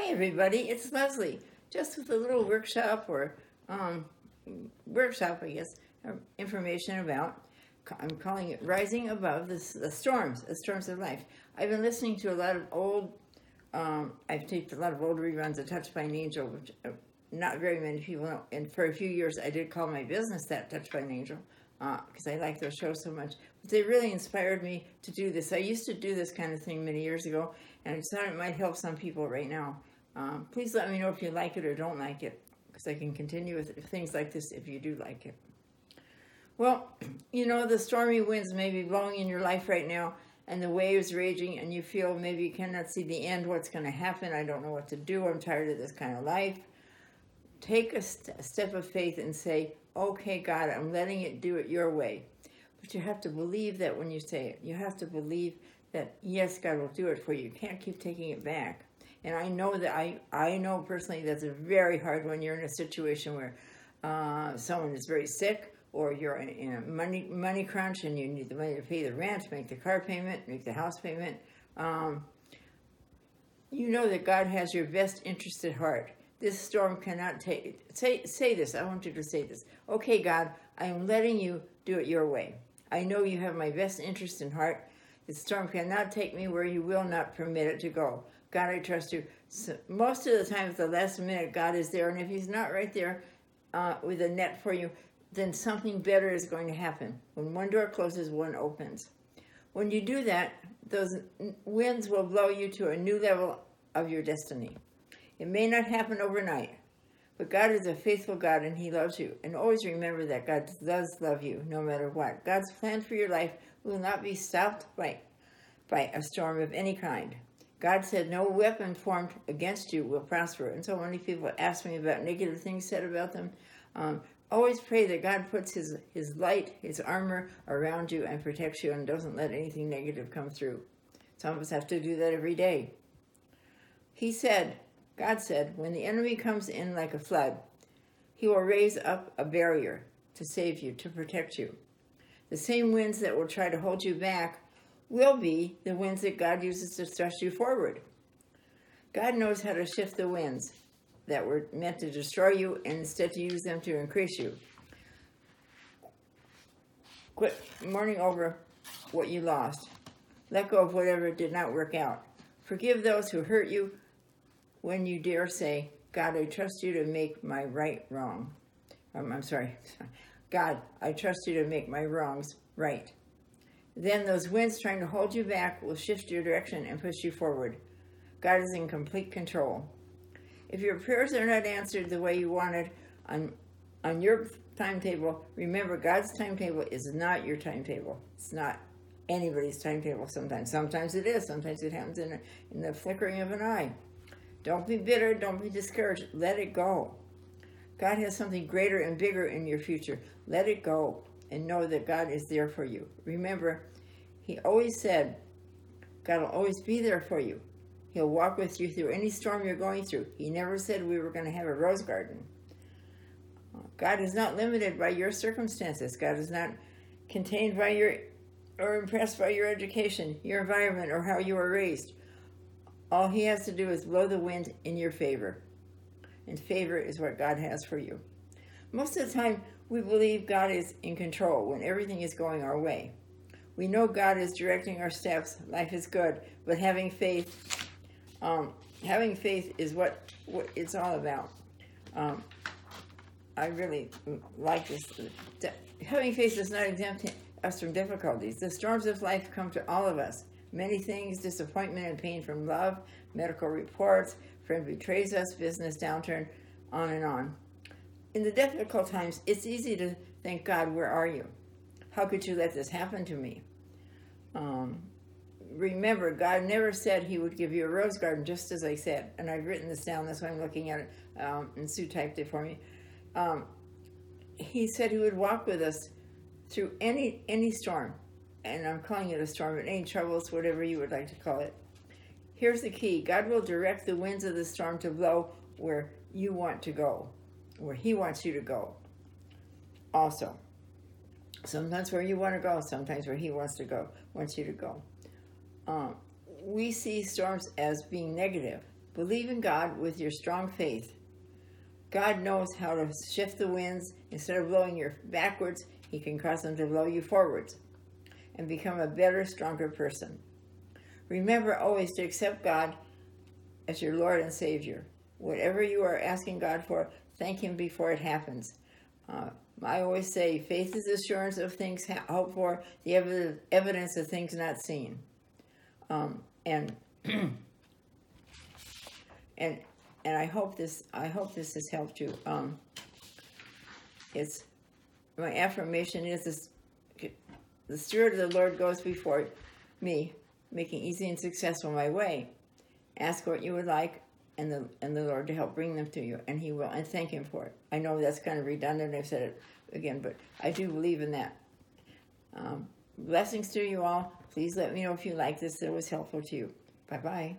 Hi, everybody. It's Leslie. Just with a little workshop I guess, information about. I'm calling it Rising Above the Storms of Life. I've been listening to a lot of I've taped a lot of old reruns of Touched by an Angel, which not very many people know. And for a few years, I did call my business that, Touched by an Angel, because I like those shows so much. But they really inspired me to do this. I used to do this kind of thing many years ago, and I just thought it might help some people right now. Please let me know if you like it or don't like it, because I can continue with things like this if you do like it. Well, you know, the stormy winds may be blowing in your life right now, and the waves raging, and you feel maybe you cannot see the end, what's going to happen, I don't know what to do, I'm tired of this kind of life. Take a step of faith and say, okay, God, I'm letting it do it your way. But you have to believe that when you say it. You have to believe that, yes, God will do it for you. You can't keep taking it back. And I know that I know personally that's very hard when you're in a situation where someone is very sick, or you're in a money crunch and you need the money to pay the rent, make the car payment, make the house payment. You know that God has your best interest at heart. This storm cannot say this. I want you to say this. Okay, God, I am letting you do it your way. I know you have my best interest in heart. This storm cannot take me where you will not permit it to go. God, I trust you. So most of the time at the last minute, God is there. And if he's not right there with a net for you, then something better is going to happen. When one door closes, one opens. When you do that, those winds will blow you to a new level of your destiny. It may not happen overnight, but God is a faithful God and he loves you. And always remember that God does love you no matter what. God's plan for your life will not be stopped by a storm of any kind. God said no weapon formed against you will prosper. And so many people ask me about negative things said about them. Always pray that God puts his light, his armor around you and protects you and doesn't let anything negative come through. Some of us have to do that every day. God said, when the enemy comes in like a flood, he will raise up a barrier to save you, to protect you. The same winds that will try to hold you back will be the winds that God uses to thrust you forward. God knows how to shift the winds that were meant to destroy you and instead to use them to increase you. Quit mourning over what you lost. Let go of whatever did not work out. Forgive those who hurt you when you dare say, God, I trust you to make my right wrong. God, I trust you to make my wrongs right. Then those winds trying to hold you back will shift your direction and push you forward. God is in complete control. If your prayers are not answered the way you wanted on your timetable, remember God's timetable is not your timetable. It's not anybody's timetable sometimes. Sometimes it is. Sometimes it happens in the flickering of an eye. Don't be bitter. Don't be discouraged. Let it go. God has something greater and bigger in your future. Let it go and know that God is there for you. Remember, he always said, God will always be there for you. He'll walk with you through any storm you're going through. He never said we were going to have a rose garden. God is not limited by your circumstances. God is not contained by or impressed by your education, your environment, or how you were raised. All he has to do is blow the wind in your favor. And favor is what God has for you. Most of the time, we believe God is in control when everything is going our way. We know God is directing our steps. Life is good, but having faith is what it's all about. I really like this. Having faith does not exempt us from difficulties. The storms of life come to all of us. Many things, disappointment and pain from love, medical reports, friend betrays us, business downturn, on and on. In the difficult times, it's easy to think, God, where are you? How could you let this happen to me? Remember, God never said he would give you a rose garden, just as I said. And I've written this down, that's why I'm looking at it, and Sue typed it for me. He said he would walk with us through any storm. And I'm calling it a storm, but any troubles, whatever you would like to call it. Here's the key. God will direct the winds of the storm to blow where you want to go, where he wants you to go. Also, sometimes where you want to go, sometimes where he wants you to go. We see storms as being negative, Believe in God with your strong faith. God knows how to shift the winds. Instead of blowing you backwards, he can cause them to blow you forwards and become a better, stronger person. Remember always to accept God as your Lord and Savior. Whatever you are asking God for, thank him before it happens. I always say, faith is assurance of things hoped for, the evidence of things not seen. And I hope this has helped you. It's my affirmation is this: the Spirit of the Lord goes before me, making easy and successful my way. Ask what you would like, and the Lord to help bring them to you, and he will, and thank him for it. I know that's kind of redundant, I've said it again, but I do believe in that. Blessings to you all. Please let me know if you like this, that it was helpful to you. Bye-bye.